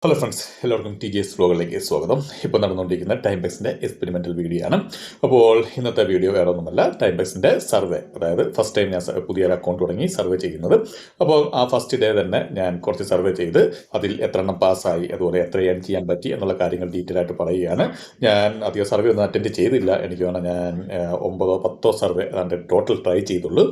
Hello friends, എല്ലാവർക്കും T G S വ്ലോഗിലേക്ക് സ്വാഗതം. ഇപ്പോൾ നടന്നുകൊണ്ടിരിക്കുന്ന ടൈം ബേസിൻ്റെ എക്സ്പെരിമെൻ്റൽ വീഡിയോ ആണ്. അപ്പോൾ ഇന്നത്തെ വീഡിയോ വേറെ ഒന്നുമല്ല, ടൈം ബേസിൻ്റെ സർവേ. അതായത് ഫസ്റ്റ് ടൈം ഞാൻ പുതിയൊരു അക്കൗണ്ട് തുടങ്ങി സർവേ ചെയ്യുന്നത്. അപ്പോൾ ആ ഫസ്റ്റ് ഡേ തന്നെ ഞാൻ കുറച്ച് സർവേ ചെയ്ത് അതിൽ എത്ര എണ്ണം പാസ്സായി, അതുപോലെ എത്ര ഏൺ ചെയ്യാൻ പറ്റി എന്നുള്ള കാര്യങ്ങൾ ഡീറ്റെയിൽ ആയിട്ട് പറയുകയാണ്. ഞാൻ അധികം സർവേ ഒന്നും അറ്റൻഡ് ചെയ്തില്ല. എനിക്ക് വേണം ഞാൻ 9-10 സർവേ അതാണ്ട് ടോട്ടൽ ട്രൈ ചെയ്തുള്ളൂ.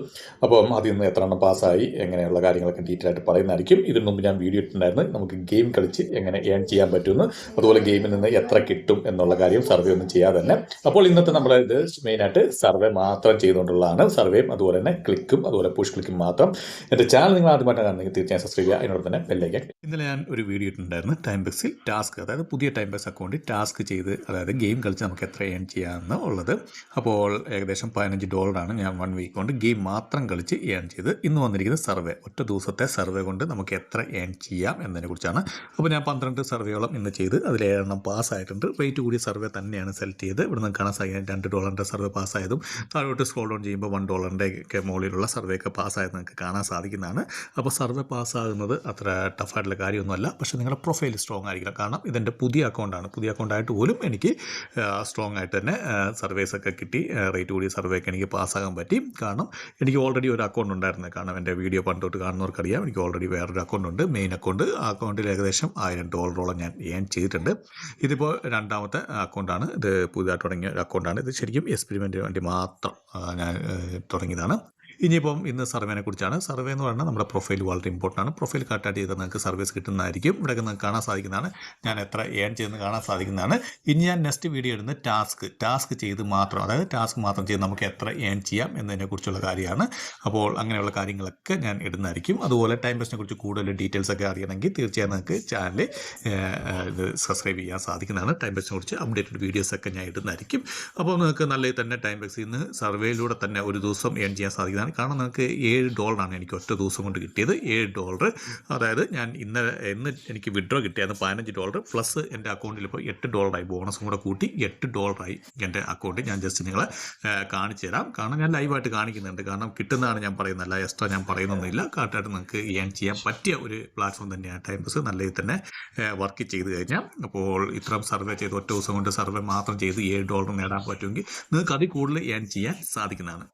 അപ്പം അതിൽ നിന്ന് എത്ര എണ്ണം പാസ്സായി എങ്ങനെയുള്ള കാര്യങ്ങളൊക്കെ ഡീറ്റെയിൽ ആയിട്ട് പറയുന്നതായിരിക്കും. ഇതിനു മുമ്പ് ഞാൻ വീഡിയോ ഇട്ടിട്ടുണ്ടായിരുന്നു, നമുക്ക് ഗെയിം കളിച്ച് എങ്ങനെ ഏൺ ചെയ്യാൻ പറ്റുമെന്ന്, അതുപോലെ ഗെയിമിൽ നിന്ന് എത്ര കിട്ടും എന്നുള്ള കാര്യം സർവേ ഒന്നും ചെയ്യാതെ തന്നെ. അപ്പോൾ ഇന്നത്തെ നമ്മുടെ ഇത് മെയിനായിട്ട് സർവേ മാത്രം ചെയ്തുകൊണ്ടുള്ളതാണ്. സർവേയും അതുപോലെ തന്നെ ക്ലിക്കും അതുപോലെ പുഷ് ക്ലിക്കും മാത്രം. എൻ്റെ ചാനൽ നിങ്ങൾ ആദ്യമായിട്ട് കാണുന്നെങ്കിൽ തീർച്ചയായും സബ്സ്ക്രൈബ് ചെയ്യുക. അതിനോട് തന്നെ ബെല്ലൈക്കൻ. ഇന്നലെ ഞാൻ ഒരു വീഡിയോ ഇട്ടിട്ടുണ്ടായിരുന്നു, ടൈം ബേസിൽ ടാസ്ക്, അതായത് പുതിയ ടൈം ബേസ് അക്കൗണ്ടിൽ ടാസ്ക് ചെയ്ത്, അതായത് ഗെയിം കളിച്ച് നമുക്ക് എത്ര ഏൺ ചെയ്യാമെന്ന് ഉള്ളത്. അപ്പോൾ ഏകദേശം $15 ഞാൻ 1 വീക്ക് കൊണ്ട് ഗെയിം മാത്രം കളിച്ച് ഏൺ ചെയ്ത്. ഇന്ന് വന്നിരിക്കുന്ന സർവേ, ഒറ്റ ദിവസത്തെ സർവേ കൊണ്ട് നമുക്ക് എത്ര ഏൺ ചെയ്യാം എന്നതിനെക്കുറിച്ചാണ്. അപ്പോൾ ഞാൻ 12 സർവേയോളം ഇന്ന് ചെയ്ത് അതിൽ 7 പാസ്സായിട്ടുണ്ട്. റേറ്റ് കൂടിയ സർവേ തന്നെയാണ് സെലക്ട് ചെയ്ത്. ഇവിടെ നിന്ന് കാണാൻ സാധിക്കും $2 സർവേ പാസ്സായതും, താഴോട്ട് സ്ക്രോൾ ഡൗൺ ചെയ്യുമ്പോൾ $1 ഒക്കെ മുകളിലുള്ള സർവേ ഒക്കെ പാസ്സായത് നിങ്ങൾക്ക് കാണാൻ സാധിക്കുന്നതാണ്. അപ്പോൾ സർവേ പാസ്സാകുന്നത് അത്ര ടഫായിട്ടുള്ള കാര്യമൊന്നുമല്ല. പക്ഷേ നിങ്ങളുടെ പ്രൊഫൈൽ സ്ട്രോങ് ആയിരിക്കണം. കാരണം ഇതെൻ്റെ പുതിയ അക്കൗണ്ടാണ്. പുതിയ അക്കൗണ്ടായിട്ട് പോലും എനിക്ക് സ്ട്രോങ് ആയിട്ട് തന്നെ സർവേസൊക്കെ കിട്ടി. റേറ്റ് കൂടിയ സർവേ ഒക്കെ എനിക്ക് പാസ്സാകാൻ പറ്റി. കാരണം എനിക്ക് ഓൾറെഡി ഒരു അക്കൗണ്ട് ഉണ്ടായിരുന്നു. കാരണം എൻ്റെ വീഡിയോ പണ്ടോട്ട് കാണുന്നവർക്കറിയാം, എനിക്ക് ഓൾറെഡി വേറൊരു അക്കൗണ്ട് ഉണ്ട്, മെയിൻ അക്കൗണ്ട്. ആ അക്കൗണ്ടിൽ ഏകദേശം $1000 ഞാൻ ഏൺ ചെയ്തിട്ടുണ്ട്. ഇതിപ്പോൾ രണ്ടാമത്തെ അക്കൗണ്ടാണ്. ഇത് പുതിയതായിട്ട് തുടങ്ങിയ ഒരു അക്കൗണ്ടാണ്. ഇത് ശരിക്കും എക്സ്പെരിമെൻറ്റിന് വേണ്ടി മാത്രം ഞാൻ തുടങ്ങിയതാണ്. ഇനിയിപ്പം ഇന്ന് സർവേനെ കുറിച്ചാണ്. സർവേ എന്ന് പറഞ്ഞാൽ നമ്മുടെ പ്രൊഫൈൽ വളരെ ഇമ്പോർട്ടൻ്റ് ആണ്. പ്രൊഫൈൽ കറക്റ്റായിട്ട് ചെയ്താൽ നിങ്ങൾക്ക് സർവീസ് കിട്ടുന്നതായിരിക്കും. ഇവിടെ നിങ്ങൾക്ക് കാണാൻ സാധിക്കുന്നതാണ്, ഞാൻ എത്ര ഏൺ ചെയ്തെന്ന് കാണാൻ സാധിക്കുന്നതാണ്. ഇനി ഞാൻ നെക്സ്റ്റ് വീഡിയോ ഇടുന്ന ടാസ്ക് ചെയ്ത് മാത്രം, അതായത് ടാസ്ക് മാത്രം ചെയ്ത് നമുക്ക് എത്ര ഏൺ ചെയ്യാം എന്നതിനെക്കുറിച്ചുള്ള കാര്യമാണ്. അപ്പോൾ അങ്ങനെയുള്ള കാര്യങ്ങളൊക്കെ ഞാൻ ഇടുന്നതായിരിക്കും. അതുപോലെ ടൈം ബേസിനെ കുറിച്ച് കൂടുതൽ ഡീറ്റെയിൽസ് ഒക്കെ അറിയണമെങ്കിൽ തീർച്ചയായും നിങ്ങൾക്ക് ചാനൽ ഇത് സബ്സ്ക്രൈബ് ചെയ്യാൻ സാധിക്കുന്നതാണ്. ടൈം ബേസിനെ കുറിച്ച് അപ്ഡേറ്റഡ് വീഡിയോസൊക്കെ ഞാൻ ഇടുന്നതായിരിക്കും. അപ്പോൾ നിങ്ങൾക്ക് നല്ല തന്നെ ടൈം ബേസിൽ നിന്ന് സർവേയിലൂടെ തന്നെ ഒരു ദിവസം ഏൺ ചെയ്യാൻ സാധിക്കുന്നതാണ്. കാരണം നിങ്ങൾക്ക് $7 എനിക്ക് ഒറ്റ ദിവസം കൊണ്ട് കിട്ടിയത്. $7, അതായത് ഞാൻ ഇന്ന് എനിക്ക് വിഡ്രോ കിട്ടിയത് $15 പ്ലസ് എൻ്റെ അക്കൗണ്ടിൽ ഇപ്പോൾ $8 ബോണസും കൂടെ കൂട്ടി $8 എൻ്റെ അക്കൗണ്ട്. ഞാൻ ജസ്റ്റ് നിങ്ങളെ കാണിച്ചു തരാം. കാരണം ഞാൻ ലൈവായിട്ട് കാണിക്കുന്നുണ്ട്. കാരണം കിട്ടുന്നതാണ് ഞാൻ പറയുന്നതല്ല, എക്സ്ട്രാ ഞാൻ പറയുന്നൊന്നുമില്ല. കറക്റ്റായിട്ട് നിങ്ങൾക്ക് ഏൺ ചെയ്യാൻ പറ്റിയ ഒരു പ്ലാറ്റ്ഫോം തന്നെയാണ് ടൈം ബേസ്. നല്ല തന്നെ വർക്ക് ചെയ്ത് കഴിഞ്ഞാൽ. അപ്പോൾ ഇത്രയും സർവേ ചെയ്ത് ഒറ്റ ദിവസം കൊണ്ട് സർവേ മാത്രം ചെയ്ത് $7 നേടാൻ പറ്റുമെങ്കിൽ നിങ്ങൾക്ക് അതിൽ കൂടുതൽ ഏൺ ചെയ്യാൻ സാധിക്കുന്നതാണ്.